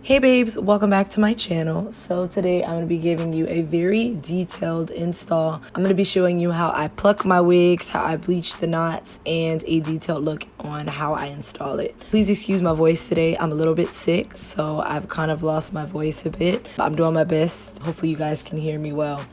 Hey babes, welcome back to my channel. So today I'm going to be giving you a very detailed install. I'm going to be showing you how I pluck my wigs, how I bleach the knots, and a detailed look on how I install it. Please excuse my voice today. I'm a little bit sick, so I've kind of lost my voice a bit. I'm doing my best. Hopefully you guys can hear me well.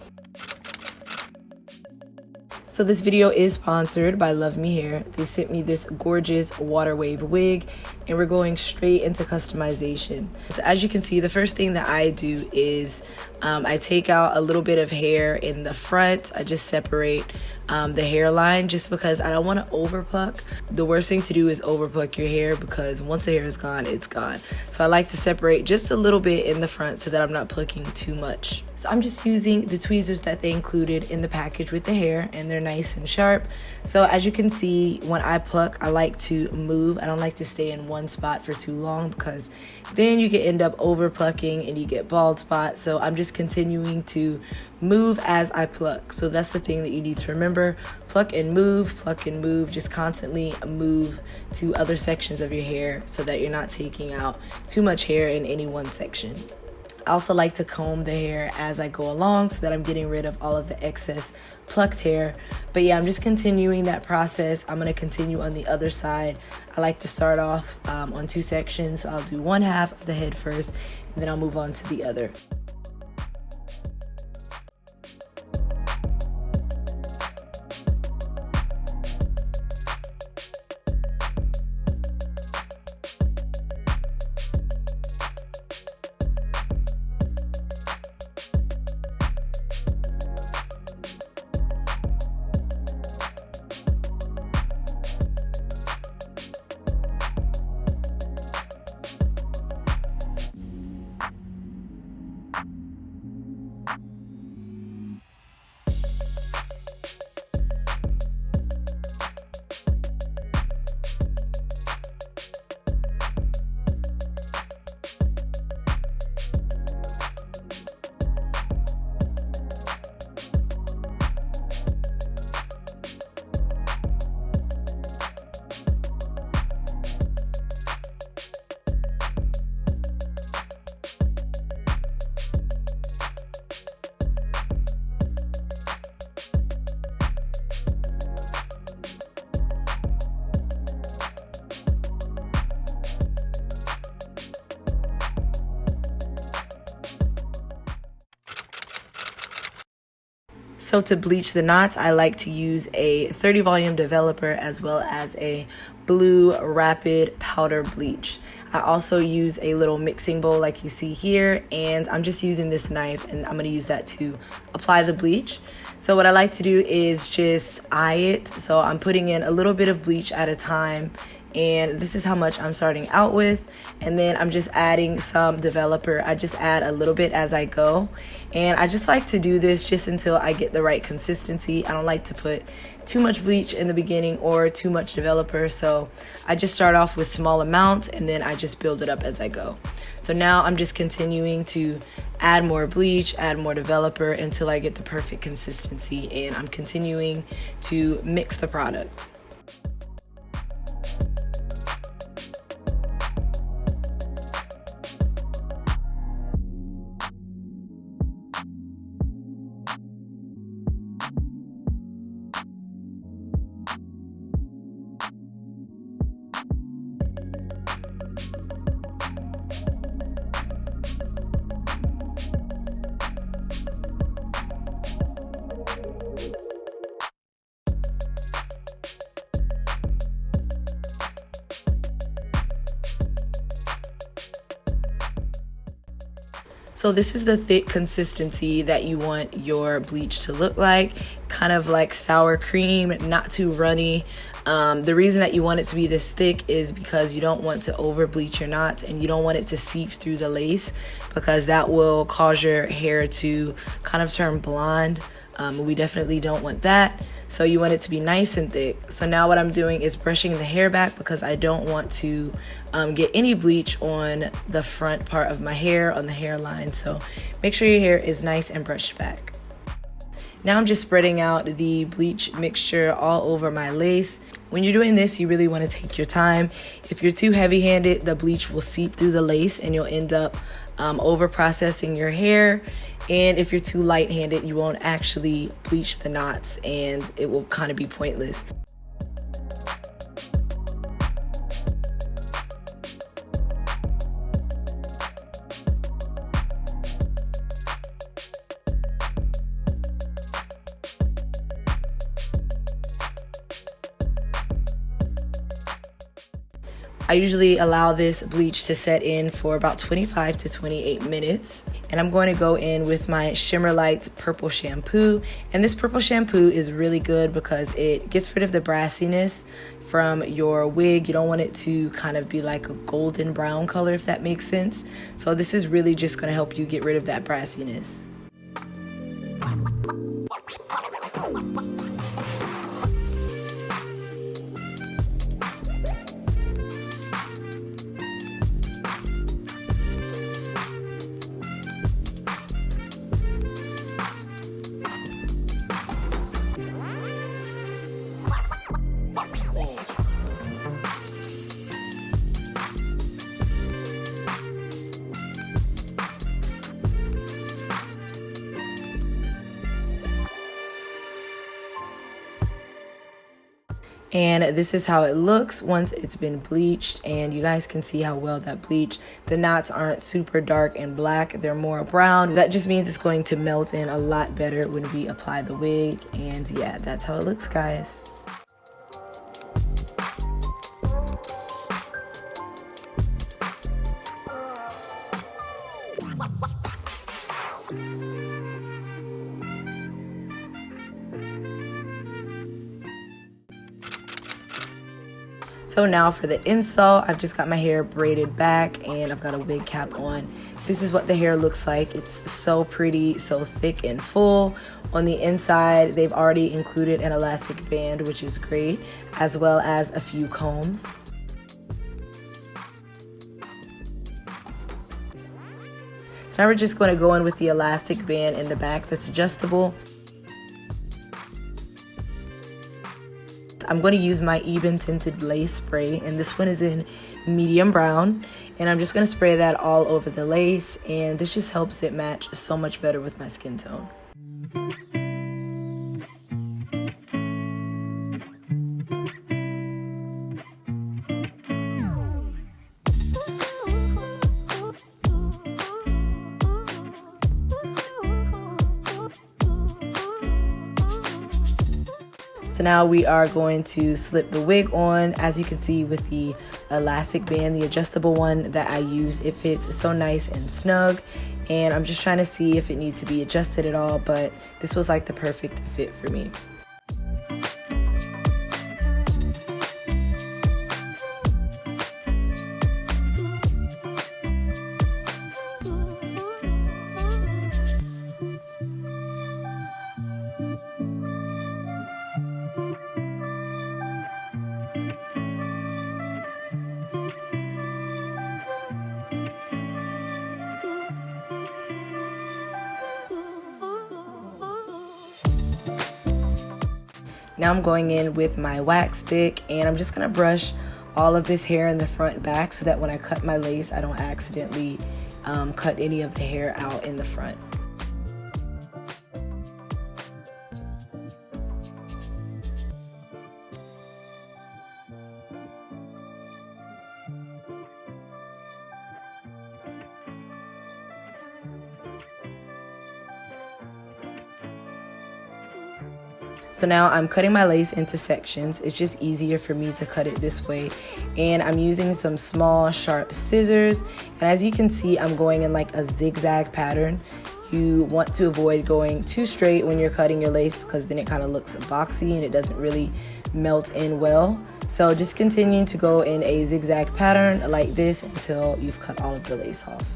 So this video is sponsored by Luvme Hair. They sent me this gorgeous water wave wig and we're going straight into customization. So as you can see, the first thing that I do is I take out a little bit of hair in the front. I just separate the hairline just because I don't want to over pluck. The worst thing to do is over pluck your hair because once the hair is gone, it's gone. So I like to separate just a little bit in the front so that I'm not plucking too much. So I'm just using the tweezers that they included in the package with the hair, and they're nice and sharp. So as you can see, when I pluck, I like to move. I don't like to stay in one spot for too long because then you can end up over plucking and you get bald spots. So I'm just continuing to move as I pluck. So that's the thing that you need to remember. Pluck and move, just constantly move to other sections of your hair so that you're not taking out too much hair in any one section. I also like to comb the hair as I go along so that I'm getting rid of all of the excess plucked hair. But yeah, I'm just continuing that process. I'm going to continue on the other side. I like to start off on two sections. So I'll do one half of the head first, and then I'll move on to the other. So to bleach the knots, I like to use a 30 volume developer as well as a blue rapid powder bleach. I also use a little mixing bowl like you see here, and I'm just using this knife and I'm going to use that to apply the bleach. So what I like to do is just eye it. So I'm putting in a little bit of bleach at a time, and this is how much I'm starting out with, and then I'm just adding some developer. I just add a little bit as I go, and I just like to do this just until I get the right consistency. I don't like to put too much bleach in the beginning or too much developer, so I just start off with small amounts and then I just build it up as I go. So now I'm just continuing to add more bleach, add more developer until I get the perfect consistency, and I'm continuing to mix the product. So this is the thick consistency that you want your bleach to look like, kind of like sour cream, not too runny. The reason that you want it to be this thick is because you don't want to over bleach your knots and you don't want it to seep through the lace, because that will cause your hair to kind of turn blonde. We definitely don't want that. So you want it to be nice and thick. So now what I'm doing is brushing the hair back because I don't want to get any bleach on the front part of my hair, on the hairline. So make sure your hair is nice and brushed back. Now I'm just spreading out the bleach mixture all over my lace. When you're doing this, you really want to take your time. If you're too heavy-handed, the bleach will seep through the lace and you'll end up over processing your hair. And if you're too light-handed, you won't actually bleach the knots and it will kind of be pointless. I usually allow this bleach to set in for about 25 to 28 minutes. And I'm going to go in with my Shimmer Lights purple shampoo. And this purple shampoo is really good because it gets rid of the brassiness from your wig. You don't want it to kind of be like a golden brown color, if that makes sense. So this is really just going to help you get rid of that brassiness. And this is how it looks once it's been bleached, and you guys can see how well that bleached. The knots aren't super dark and black, they're more brown. That just means it's going to melt in a lot better when we apply the wig. And yeah, that's how it looks, guys. So now for the install, I've just got my hair braided back and I've got a wig cap on. This is what the hair looks like. It's so pretty, so thick and full. On the inside, they've already included an elastic band, which is great, as well as a few combs. So now we're just going to go in with the elastic band in the back that's adjustable. I'm going to use my even tinted lace spray, and this one is in medium brown, and I'm just going to spray that all over the lace, and this just helps it match so much better with my skin tone. So now we are going to slip the wig on. As you can see with the elastic band, the adjustable one that I use, it fits so nice and snug. And I'm just trying to see if it needs to be adjusted at all, but this was like the perfect fit for me. Now I'm going in with my wax stick, and I'm just gonna brush all of this hair in the front and back so that when I cut my lace, I don't accidentally cut any of the hair out in the front. So now I'm cutting my lace into sections. It's just easier for me to cut it this way. And I'm using some small sharp scissors. And as you can see, I'm going in like a zigzag pattern. You want to avoid going too straight when you're cutting your lace because then it kind of looks boxy and it doesn't really melt in well. So just continue to go in a zigzag pattern like this until you've cut all of the lace off.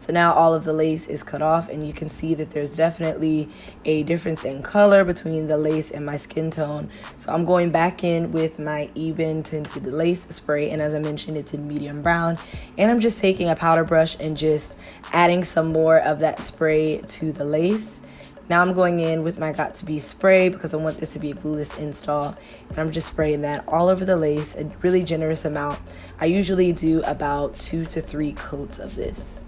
So now all of the lace is cut off, and you can see that there's definitely a difference in color between the lace and my skin tone. So I'm going back in with my even tinted lace spray, and as I mentioned, it's in medium brown. And I'm just taking a powder brush and just adding some more of that spray to the lace. Now I'm going in with my Got To Be spray because I want this to be a glueless install, and I'm just spraying that all over the lace, a really generous amount. I usually do about 2 to 3 coats of this.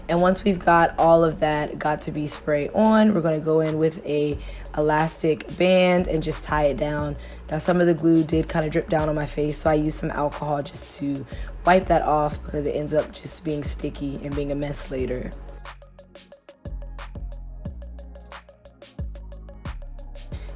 And once we've got all of that Got To Be spray on, we're going to go in with a elastic band and just tie it down. Now some of the glue did kind of drip down on my face, so I used some alcohol just to wipe that off because it ends up just being sticky and being a mess later.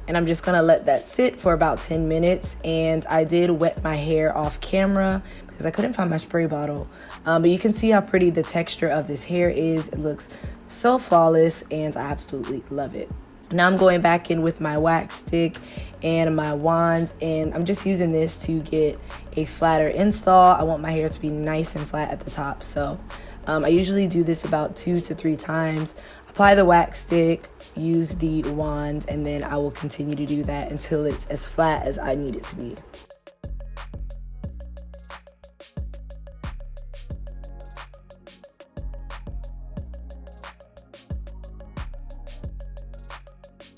And I'm just gonna let that sit for about 10 minutes. And I did wet my hair off camera because I couldn't find my spray bottle. But you can see how pretty the texture of this hair is. It looks so flawless and I absolutely love it. Now I'm going back in with my wax stick and my wands, and I'm just using this to get a flatter install. I want my hair to be nice and flat at the top. So I usually do this about 2 to 3 times. Apply the wax stick, use the wand, and then I will continue to do that until it's as flat as I need it to be.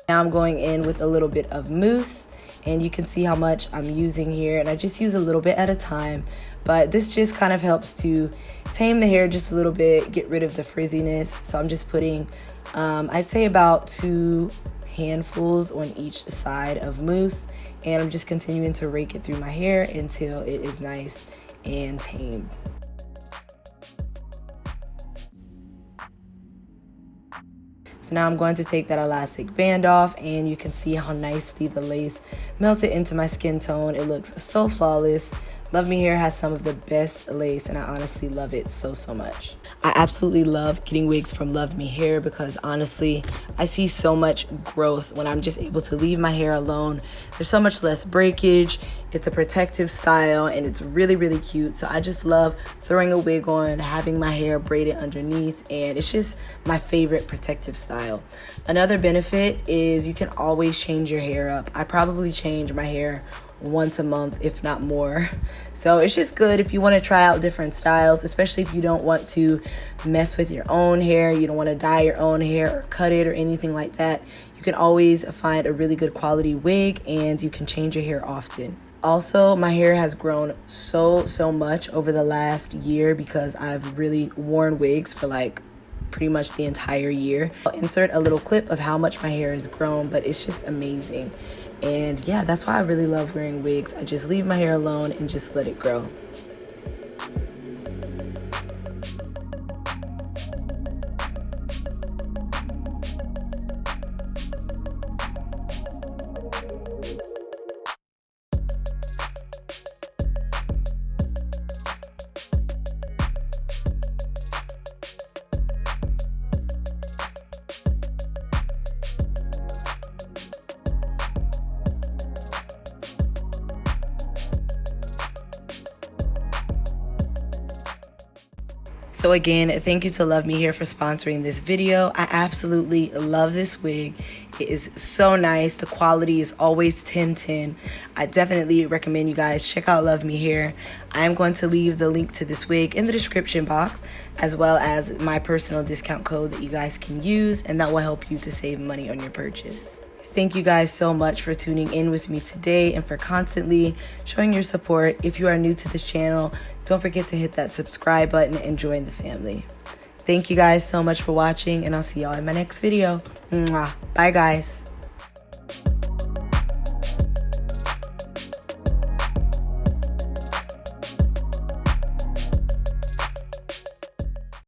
Now I'm going in with a little bit of mousse, and you can see how much I'm using here, and I just use a little bit at a time, but this just kind of helps to tame the hair just a little bit, get rid of the frizziness. So I'm just putting I'd say about 2 handfuls on each side of mousse, and I'm just continuing to rake it through my hair until it is nice and tamed. So now I'm going to take that elastic band off, and you can see how nicely the lace melted into my skin tone. It looks so flawless. Luvme Hair has some of the best lace, and I honestly love it so much. I absolutely love getting wigs from Luvme Hair because honestly, I see so much growth when I'm just able to leave my hair alone. There's so much less breakage. It's a protective style, and it's really cute. So I just love throwing a wig on, having my hair braided underneath, and it's just my favorite protective style. Another benefit is you can always change your hair up. I probably change my hair once a month, if not more. So it's just good if you want to try out different styles, especially if you don't want to mess with your own hair, you don't want to dye your own hair or cut it or anything like that. You can always find a really good quality wig, and you can change your hair often. Also, my hair has grown so much over the last year because I've really worn wigs for like pretty much the entire year. I'll insert a little clip of how much my hair has grown, but it's just amazing. And yeah, that's why I really love wearing wigs. I just leave my hair alone and just let it grow. So again, thank you to Luvme Hair for sponsoring this video. I absolutely love this wig. It is so nice. The quality is always 10/10. I definitely recommend you guys check out Luvme Hair. I am going to leave the link to this wig in the description box, as well as my personal discount code that you guys can use, and that will help you to save money on your purchase. Thank you guys so much for tuning in with me today and for constantly showing your support. If you are new to this channel, don't forget to hit that subscribe button and join the family. Thank you guys so much for watching, and I'll see y'all in my next video. Mwah. Bye guys.